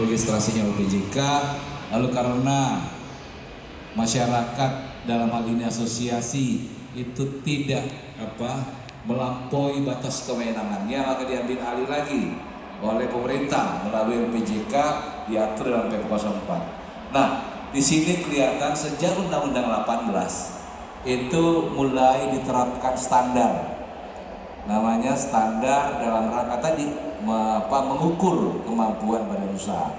registrasinya OPJK, lalu karena masyarakat dalam hal ini asosiasi itu tidak melampaui batas kewenangannya, maka diambil alih lagi oleh pemerintah melalui OPJK, diatur dalam PP 04. Nah, di sini kelihatan sejak Undang-Undang 18 itu mulai diterapkan standar, namanya standar dalam rangka tadi mengukur kemampuan badan usaha.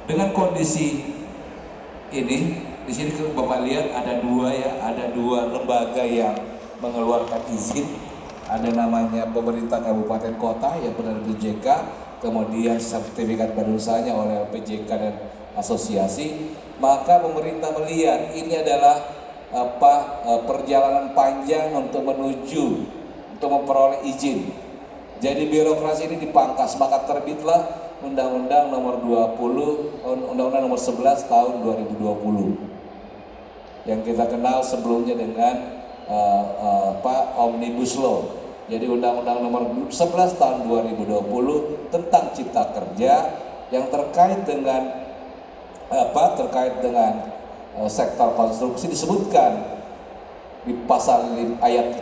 Dengan kondisi ini, di sini Bapak lihat ada dua lembaga yang mengeluarkan izin, ada namanya pemerintah kabupaten kota yang benar OPJK, kemudian sertifikat badan usahanya oleh OPJK dan asosiasi. Maka pemerintah melihat ini adalah perjalanan panjang untuk memperoleh izin. Jadi birokrasi ini dipangkas, maka terbitlah Undang-Undang Nomor 20, Undang-Undang Nomor 11 Tahun 2020 yang kita kenal sebelumnya dengan Omnibus Law. Jadi Undang-Undang Nomor 11 Tahun 2020 tentang Cipta Kerja yang terkait dengan sektor konstruksi disebutkan di pasal 9 ayat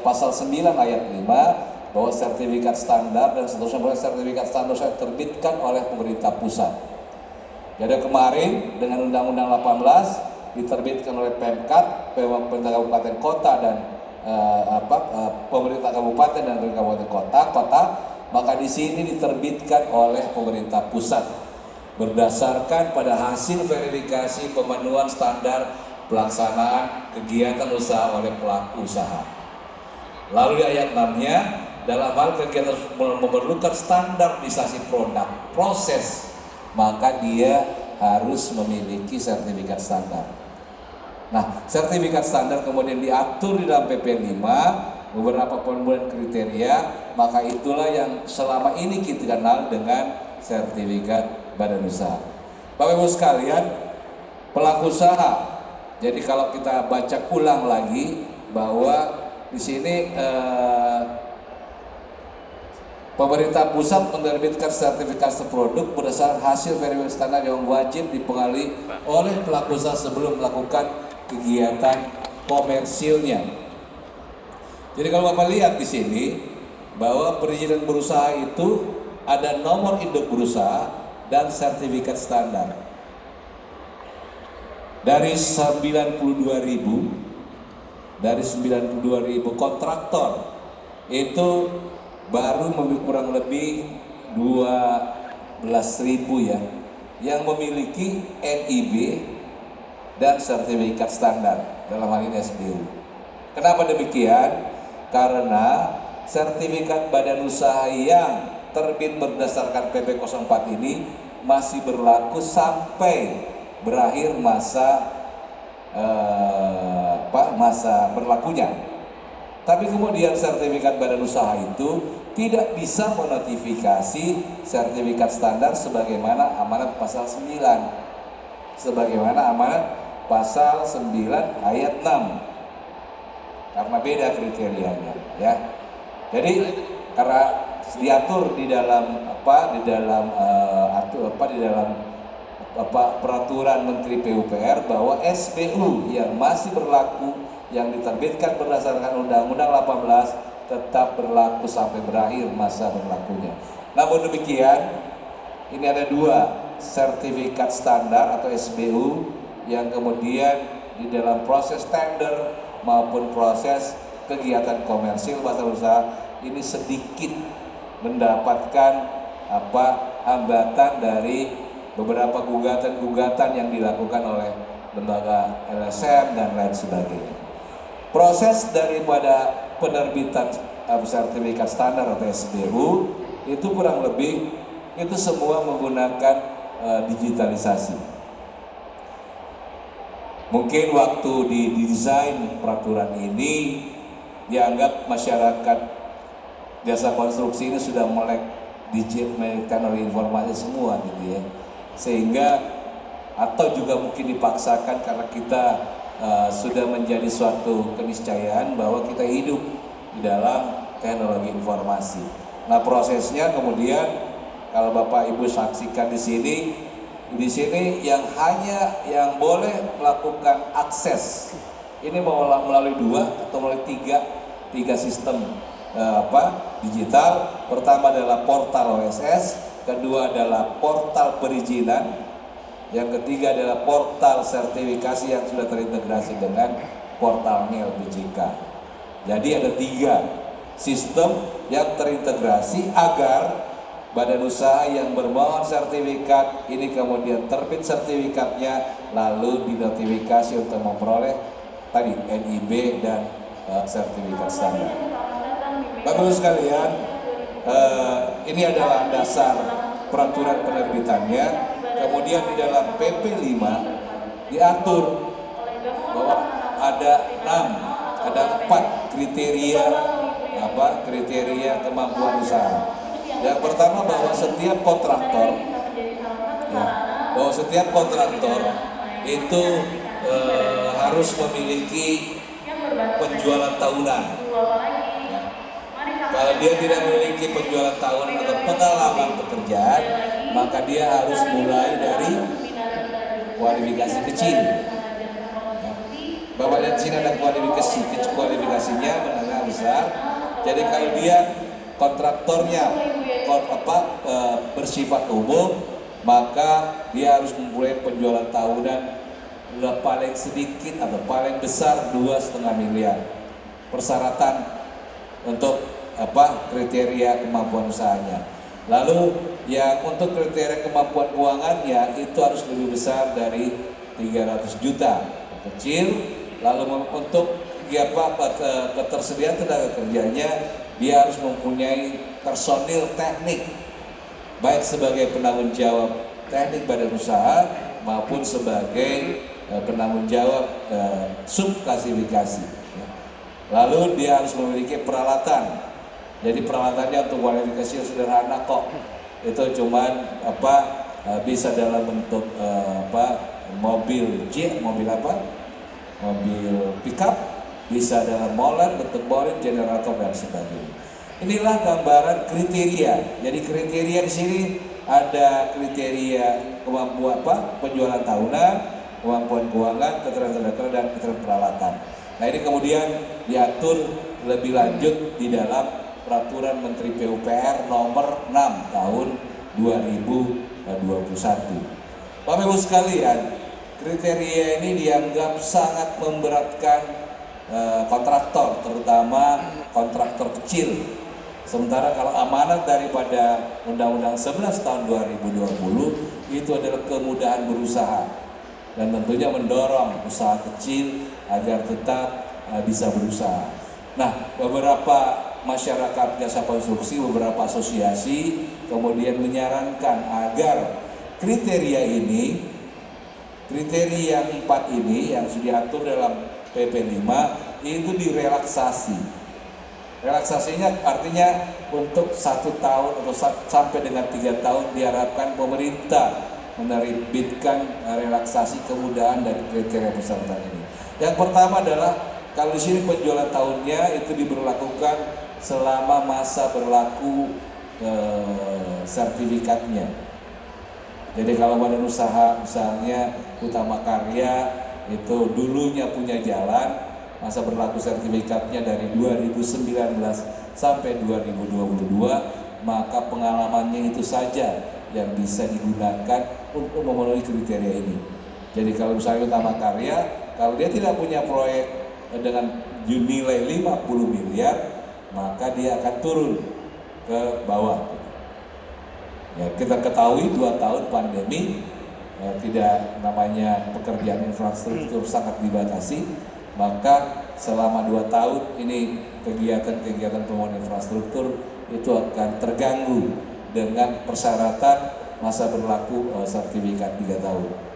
5 bahwa sertifikat standar dan seterusnya, sertifikat standar saya terbitkan oleh pemerintah pusat. Jadi kemarin dengan Undang-Undang 18 diterbitkan oleh Pemkat, pemerintah kabupaten kota dan pemerintah kabupaten dan kabupaten kota, maka di sini diterbitkan oleh pemerintah pusat berdasarkan pada hasil verifikasi pemenuhan standar pelaksanaan kegiatan usaha oleh pelaku usaha. Lalu di ayat 6-nya, dalam hal kegiatan memerlukan standarisasi produk, proses, maka dia harus memiliki sertifikat standar. Nah, sertifikat standar kemudian diatur di dalam PP 5, beberapa pembuat kriteria, maka itulah yang selama ini kita kenal dengan sertifikat badan usaha. Bapak Ibu sekalian, pelaku usaha. Jadi kalau kita baca ulang lagi bahwa di sini pemerintah pusat menerbitkan sertifikasi produk berdasarkan hasil verifikasi standar yang wajib dipengaruhi oleh pelaku usaha sebelum melakukan kegiatan komersilnya. Jadi kalau Bapak lihat di sini bahwa perizinan berusaha itu ada nomor induk berusaha dan sertifikat standar. Dari 92.000 kontraktor itu baru kurang lebih 12.000 ya yang memiliki NIB dan sertifikat standar, dalam hal ini SBU. Kenapa demikian? Karena sertifikat badan usaha yang terbit berdasarkan PP 04 ini masih berlaku sampai berakhir masa berlakunya. Tapi kemudian sertifikat badan usaha itu tidak bisa menotifikasi sertifikat standar sebagaimana amanat pasal 9. Sebagaimana amanat pasal 9 ayat 6. Karena beda kriterianya ya. Jadi karena diatur di dalam peraturan Menteri PUPR bahwa SBU yang masih berlaku yang diterbitkan berdasarkan Undang-Undang 18 tetap berlaku sampai berakhir masa berlakunya. Namun demikian, ini ada dua sertifikat standar atau SBU yang kemudian di dalam proses tender maupun proses kegiatan komersil bahasa usaha ini sedikit mendapatkan hambatan dari beberapa gugatan-gugatan yang dilakukan oleh lembaga LSM dan lain sebagainya. Proses daripada penerbitan sertifikat standar atau SBU itu kurang lebih itu semua menggunakan digitalisasi. Mungkin waktu didesain peraturan ini dianggap masyarakat jasa konstruksi ini sudah melek teknologi informasi semua gitu ya. Sehingga atau juga mungkin dipaksakan karena kita sudah menjadi suatu keniscayaan bahwa kita hidup di dalam teknologi informasi. Nah prosesnya kemudian kalau Bapak Ibu saksikan di sini di sini yang boleh melakukan akses ini melalui 2 atau melalui tiga sistem digital. Pertama adalah portal OSS, kedua adalah portal perizinan, yang ketiga adalah portal sertifikasi yang sudah terintegrasi dengan portal LPJK. Jadi ada 3 sistem yang terintegrasi agar badan usaha yang bermohon sertifikat ini kemudian terbit sertifikatnya, lalu dinotifikasi untuk memperoleh tadi NIB dan sertifikat standar. Bapak-Ibu sekalian, ini adalah dasar peraturan penerbitannya. Kemudian di dalam PP 5 diatur bahwa ada 4 kriteria kemampuan usaha. Yang pertama bahwa setiap kontraktor itu harus memiliki penjualan tahunan. Kalau dia tidak memiliki penjualan tahunan atau pengalaman pekerjaan, maka dia harus mulai dari kualifikasi kecil. Bapak lihat sini ada kualifikasinya menengah besar. Jadi kalau dia kontraktornya bersifat umum, maka dia harus memulai penjualan tahunan paling sedikit atau paling besar 2,5 miliar. Persyaratan untuk kriteria kemampuan usahanya. Lalu yang untuk kriteria kemampuan keuangannya itu harus lebih besar dari 300 juta. Kecil. Lalu untuk ketersediaan tenaga kerjanya, dia harus mempunyai personil teknik, baik sebagai penanggung jawab teknik badan usaha maupun sebagai penanggung jawab subklasifikasi. Lalu dia harus memiliki peralatan. Jadi peralatannya untuk kualifikasi yang sederhana kok. Itu cuman bisa dalam bentuk mobil pickup, bisa dalam molen, bentuk molen, generator dan sebagainya. Inilah gambaran kriteria. Jadi kriteria di sini ada kriteria kemampuan penjualan tahunan, kemampuan keuangan, keterangan tenaga dan keterangan peralatan. Nah ini kemudian diatur lebih lanjut di dalam Peraturan Menteri PUPR nomor 6 tahun 2021. Bapak Ibu sekalian, kriteria ini dianggap sangat memberatkan kontraktor, terutama kontraktor kecil. Sementara kalau amanat daripada Undang-Undang 11 tahun 2020 itu adalah kemudahan berusaha dan tentunya mendorong usaha kecil agar tetap bisa berusaha. Nah, beberapa masyarakat jasa konstruksi, beberapa asosiasi kemudian menyarankan agar kriteria yang 4 ini yang sudah diatur dalam PP 5 itu direlaksasi. Relaksasinya artinya untuk 1 tahun atau sampai dengan 3 tahun diharapkan pemerintah menerbitkan relaksasi kemudahan dari kriteria persyaratan ini. Yang pertama adalah kalau di sini penjualan tahunnya itu diberlakukan selama masa berlaku sertifikatnya. Jadi kalau badan usaha misalnya Utama Karya itu dulunya punya jalan, masa berlaku sertifikatnya dari 2019 sampai 2022, maka pengalamannya itu saja yang bisa digunakan untuk memenuhi kriteria ini. Jadi kalau misalnya Utama Karya, kalau dia tidak punya proyek dengan nilai 50 miliar, maka dia akan turun ke bawah. Ya, kita ketahui 2 tahun pandemi, tidak namanya pekerjaan infrastruktur sangat dibatasi, maka selama 2 tahun ini kegiatan-kegiatan pembangunan infrastruktur itu akan terganggu dengan persyaratan masa berlaku sertifikat 3 tahun.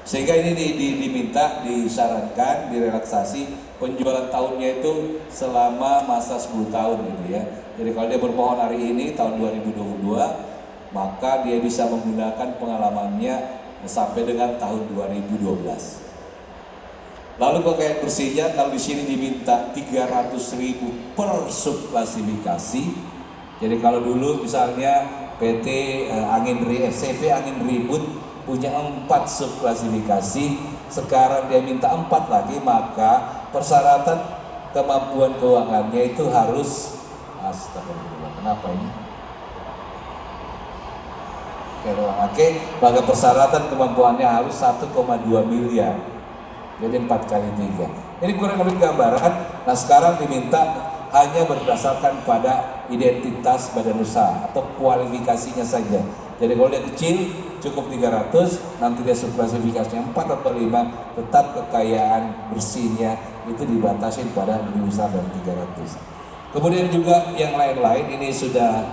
Sehingga ini disarankan direlaksasi penjualan tahunnya itu selama masa 10 tahun gitu ya. Jadi kalau dia bermohon hari ini tahun 2022, maka dia bisa menggunakan pengalamannya sampai dengan tahun 2012. Lalu pakaian bersihnya kalau di sini diminta 300.000 per subklasifikasi. Jadi kalau dulu misalnya PT CV Angin Ribut punya 4 subklasifikasi, sekarang dia minta 4 lagi, maka persyaratan kemampuan keuangannya itu harus, astagfirullah, kenapa ini? Oke, maka persyaratan kemampuannya harus 1,2 miliar, jadi 4 kali 3. Ini kurang lebih gambaran. Nah sekarang diminta hanya berdasarkan pada identitas badan usaha atau kualifikasinya saja. Jadi kalau dia kecil cukup 300, nanti dia subklasifikasinya 4 atau 5, tetap kekayaan bersihnya itu dibatasin pada lebih besar dari 300. Kemudian juga yang lain-lain ini sudah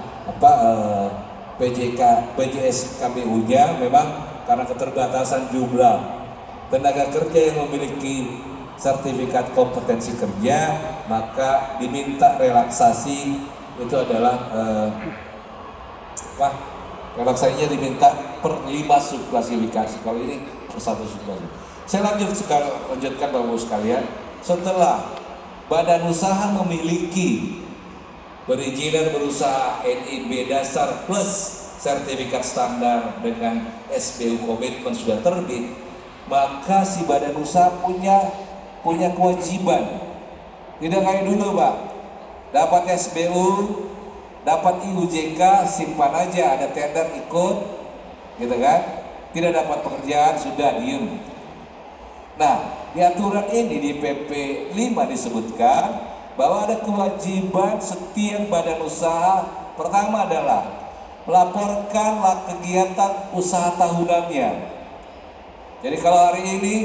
PJS KBU-nya memang karena keterbatasan jumlah tenaga kerja yang memiliki sertifikat kompetensi kerja, maka diminta relaksasi itu adalah relaksasinya diminta per 5 subklasifikasi. Kalau ini per 1 subklasifikasi. Saya lanjutkan Bapak-Ibu sekalian. Setelah badan usaha memiliki perizinan berusaha NIB dasar plus sertifikat standar dengan SBU komitmen sudah terbit, maka si badan usaha punya kewajiban. Tidak kayak dulu Pak, dapat SBU, dapat IUJK, simpan aja, ada tender ikut, gitu kan? Tidak dapat pekerjaan, sudah diem. Nah, di aturan ini di PP 5 disebutkan bahwa ada kewajiban setiap badan usaha. Pertama adalah melaporkan kegiatan usaha tahunannya. Jadi kalau hari ini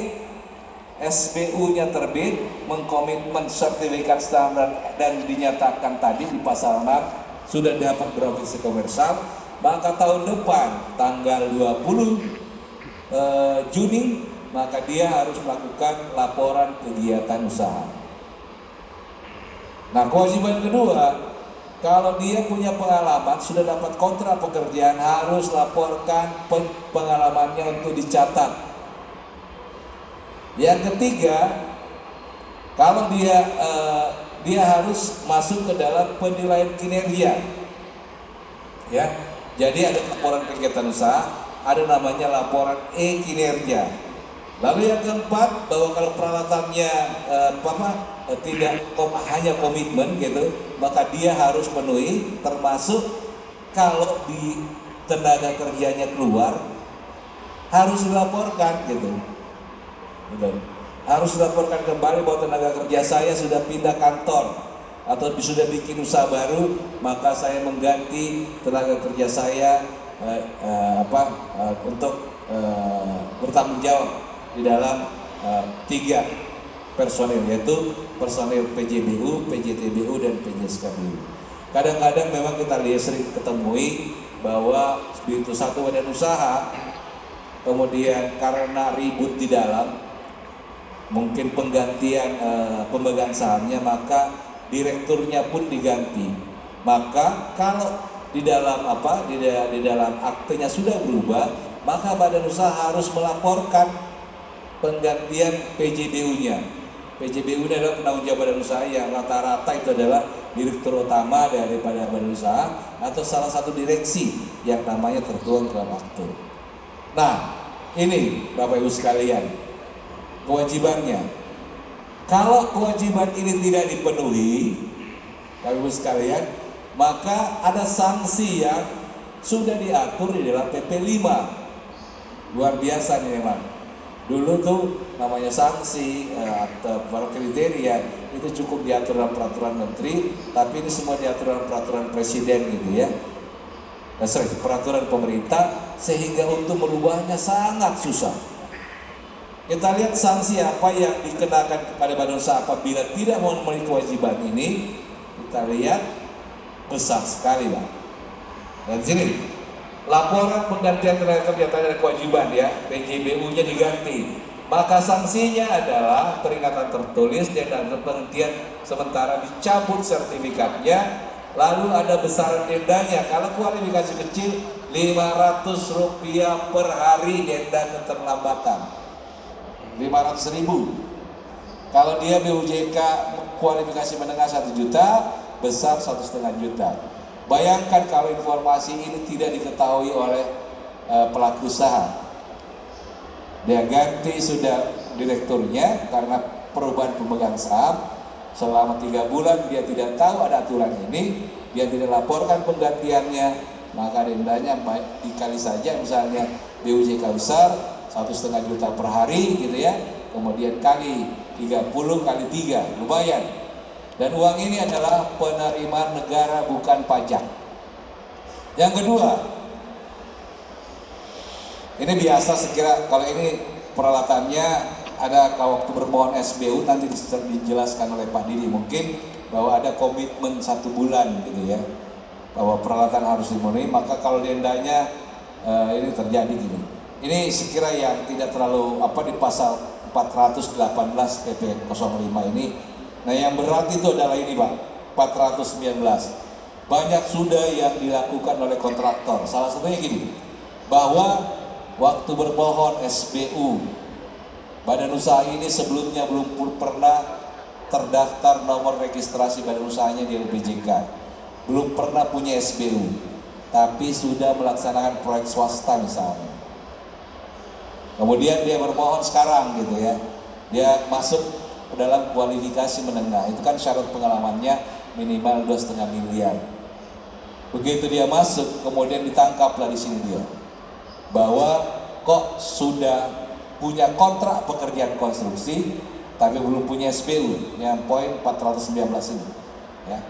SBU-nya terbit, mengkomitmen sertifikat standar dan dinyatakan tadi di pasal 6 sudah dapat beroperasi komersial, maka tahun depan tanggal 20 Juni maka dia harus melakukan laporan kegiatan usaha. Nah, kewajiban kedua, kalau dia punya pengalaman, sudah dapat kontrak pekerjaan, harus laporkan pengalamannya untuk dicatat. Yang ketiga, kalau dia harus masuk ke dalam penilaian kinerja, ya. Jadi ada laporan kegiatan usaha, ada namanya laporan kinerja. Lalu yang keempat, bahwa kalau peralatannya tidak hanya komitmen gitu, maka dia harus penuhi, termasuk kalau di tenaga kerjanya keluar harus dilaporkan gitu. Harus dilaporkan kembali bahwa tenaga kerja saya sudah pindah kantor atau sudah bikin usaha baru, maka saya mengganti tenaga kerja saya untuk bertanggung jawab di dalam 3 personil, yaitu personil PJBU, PJTBU, dan PJSKBU. Kadang-kadang memang kita lihat sering ketemui bahwa begitu satu badan usaha kemudian karena ribut di dalam, mungkin penggantian pemegang sahamnya, maka direkturnya pun diganti. Maka kalau di dalam di dalam aktenya sudah berubah, maka badan usaha harus melaporkan penggantian PJBU-nya. PJBU-nya adalah penanggung jawab badan usaha yang rata-rata itu adalah direktur utama daripada badan usaha atau salah satu direksi yang namanya tertuang dalam akte. Nah, ini Bapak Ibu sekalian, kewajibannya. Kalau kewajiban ini tidak dipenuhi, Bapak Ibu sekalian, maka ada sanksi yang sudah diatur di dalam PP 5. Luar biasa nih memang. Dulu tuh namanya sanksi atau kriteria itu cukup diatur dalam peraturan menteri, tapi ini semua diatur dalam peraturan presiden gitu ya. Peraturan pemerintah, sehingga untuk merubahnya sangat susah. Kita lihat sanksi apa yang dikenakan kepada badan usaha apabila tidak memenuhi kewajiban ini. Kita lihat besar sekali Pak. Dan sini laporan penggantian tenaga kerja tanda kewajiban ya, PJBU-nya diganti, maka sanksinya adalah peringatan tertulis dan penghentian sementara, dicabut sertifikatnya, lalu ada besaran dendanya. Kalau kualifikasi kecil Rp500 per hari denda keterlambatan, 500.000. Kalau dia BUJK kualifikasi menengah 1 juta, besar 1,5 juta. Bayangkan kalau informasi ini tidak diketahui oleh pelaku usaha. Dia ganti sudah direkturnya karena perubahan pemegang saham. Selama 3 bulan dia tidak tahu ada aturan ini, dia tidak laporkan penggantiannya, maka dendanya dikali saja misalnya BUJK besar 1,5 juta per hari gitu ya, kemudian kali 30 kali 3 lumayan. Dan uang ini adalah penerimaan negara bukan pajak. Yang kedua, ini biasa sekira kalau ini peralatannya ada kalau waktu bermohon SBU nanti dijelaskan oleh Pak Didi mungkin bahwa ada komitmen 1 bulan gitu ya, bahwa peralatan harus dimenuhi. Maka kalau dendanya ini terjadi gini, ini sekira yang tidak terlalu di pasal 418 PP 05 ini. Nah yang berat itu adalah ini Pak, 419. Banyak sudah yang dilakukan oleh kontraktor. Salah satunya gini, bahwa waktu bermohon SBU, badan usaha ini sebelumnya belum pernah terdaftar nomor registrasi badan usahanya di LPJK, belum pernah punya SBU, tapi sudah melaksanakan proyek swasta misalnya. Kemudian dia bermohon sekarang gitu ya, dia masuk dalam kualifikasi menengah, itu kan syarat pengalamannya minimal 2,5 miliar. Begitu dia masuk, kemudian ditangkaplah di sini dia, bahwa kok sudah punya kontrak pekerjaan konstruksi, tapi belum punya SBU, yang poin 419 ini. Ya.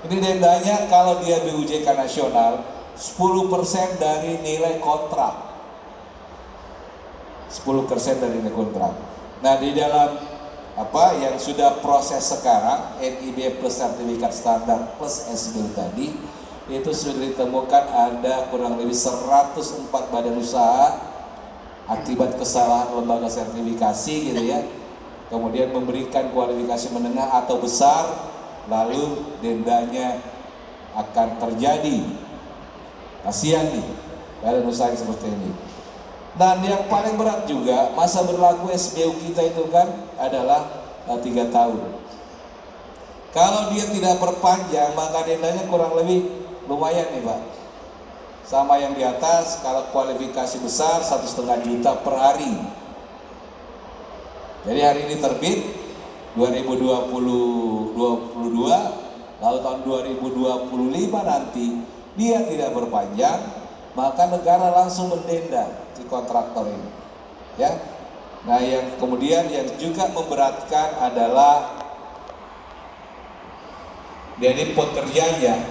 Ini dendanya kalau dia BUJK nasional 10% dari nilai kontrak, 10% dari nilai kontrak. Nah di dalam yang sudah proses sekarang NIB plus sertifikat standar plus SBU tadi itu sudah ditemukan ada kurang lebih 104 badan usaha akibat kesalahan lembaga sertifikasi gitu ya, kemudian memberikan kualifikasi menengah atau besar, lalu dendanya akan terjadi. Kasihan nih badan usaha yang seperti ini. Dan yang paling berat juga, masa berlaku SBU kita itu kan adalah 3 tahun. Kalau dia tidak perpanjang, maka dendanya kurang lebih lumayan nih Pak. Sama yang di atas, kalau kualifikasi besar 1,5 juta per hari. Jadi hari ini terbit 2022, lalu tahun 2025 nanti dia tidak berpanjang, maka negara langsung mendenda si kontraktor ini, ya. Nah yang kemudian yang juga memberatkan adalah jadi pekerjanya,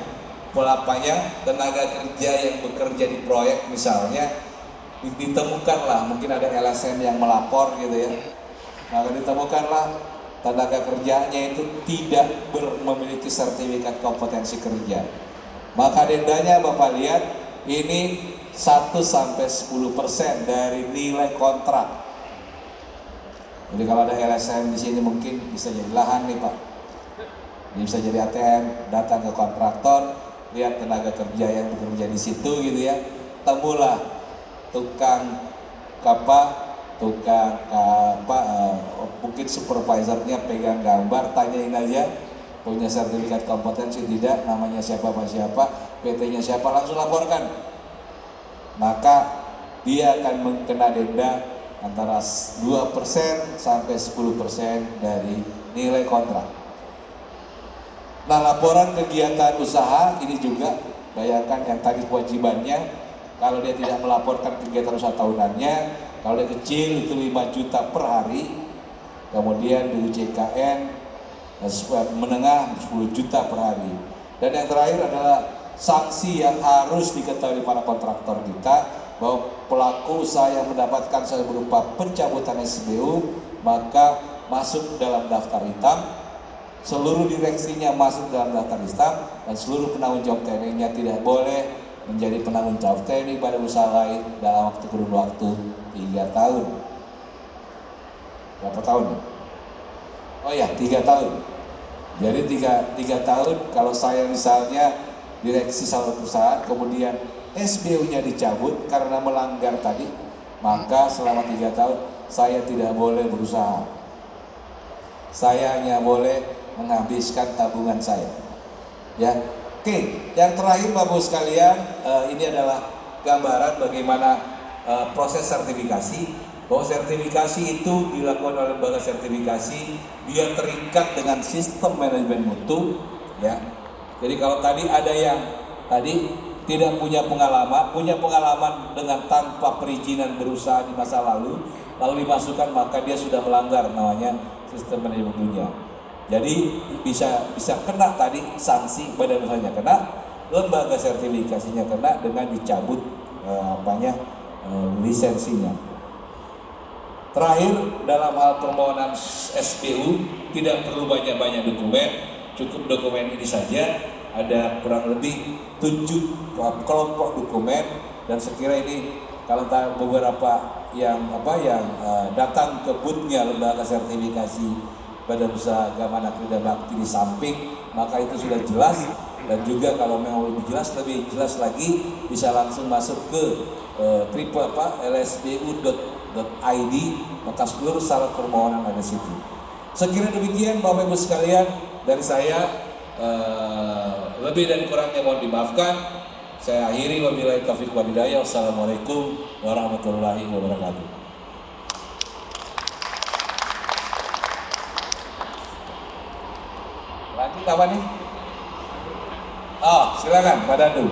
pelapanya, tenaga kerja yang bekerja di proyek misalnya ditemukanlah mungkin ada LSM yang melapor gitu ya, maka ditemukanlah tenaga kerjanya itu tidak memiliki sertifikat kompetensi kerja, maka dendanya Bapak lihat ini 1-10% dari nilai kontrak. Jadi kalau ada LSM di sini mungkin bisa jadi lahan nih Pak, ini bisa jadi ATM, datang ke kontraktor, lihat tenaga kerja yang bekerja di situ gitu ya, temulah tukang mungkin supervisornya pegang gambar, tanyain aja punya sertifikat kompetensi tidak, namanya siapa, PT-nya siapa, langsung laporkan. Maka dia akan kena denda antara 2% sampai 10% dari nilai kontrak. Nah laporan kegiatan usaha ini juga, bayangkan yang tadi kewajibannya, kalau dia tidak melaporkan kegiatan usaha tahunannya, kalau dia kecil itu 5 juta per hari, kemudian di UJKN menengah 10 juta per hari. Dan yang terakhir adalah sanksi yang harus diketahui para kontraktor kita, bahwa pelaku usaha yang mendapatkan sanksi berupa pencabutan SBU maka masuk dalam daftar hitam, seluruh direksinya masuk dalam daftar hitam, dan seluruh penanggung jawab TNI-nya tidak boleh menjadi penanggung jawab TNI pada usaha lain dalam kurun waktu 3 tahun. Berapa tahun ya? Oh ya, 3 tahun. Jadi 3 tahun kalau saya misalnya direksi salah perusahaan, kemudian SBU-nya dicabut karena melanggar tadi, maka selama 3 tahun saya tidak boleh berusaha. Saya hanya boleh menghabiskan tabungan saya. Ya, Oke, yang terakhir Bapak Ibu sekalian, ini adalah gambaran bagaimana proses sertifikasi. Bahwa sertifikasi itu dilakukan oleh lembaga sertifikasi, dia terikat dengan sistem manajemen mutu, ya. Jadi kalau tadi ada yang tadi tidak punya pengalaman dengan tanpa perizinan berusaha di masa lalu dimasukkan, maka dia sudah melanggar namanya sistem manajemen mutunya. Jadi bisa kena tadi sanksi, badan usahanya kena, lembaga sertifikasinya kena dengan dicabut lisensinya. Terakhir, dalam hal permohonan SPU tidak perlu banyak-banyak dokumen, cukup dokumen ini saja. Ada kurang lebih 7 kelompok dokumen, dan sekira ini kalau beberapa yang datang ke boothnya lembaga sertifikasi Badan Usaha Agama Negeri dan Bakti di samping, maka itu sudah jelas. Dan juga kalau memang lebih jelas lagi, bisa langsung masuk ke lsdu.id, maka seluruh syarat permohonan ada di situ. Sekira demikian Bapak Ibu sekalian dari saya, lebih dan kurangnya mohon dimaafkan. Saya akhiri, wabillahi taufiq wal hidayah. Wassalamualaikum warahmatullahi wabarakatuh. Lanjut apa nih? Oh, silakan Pak Dandu.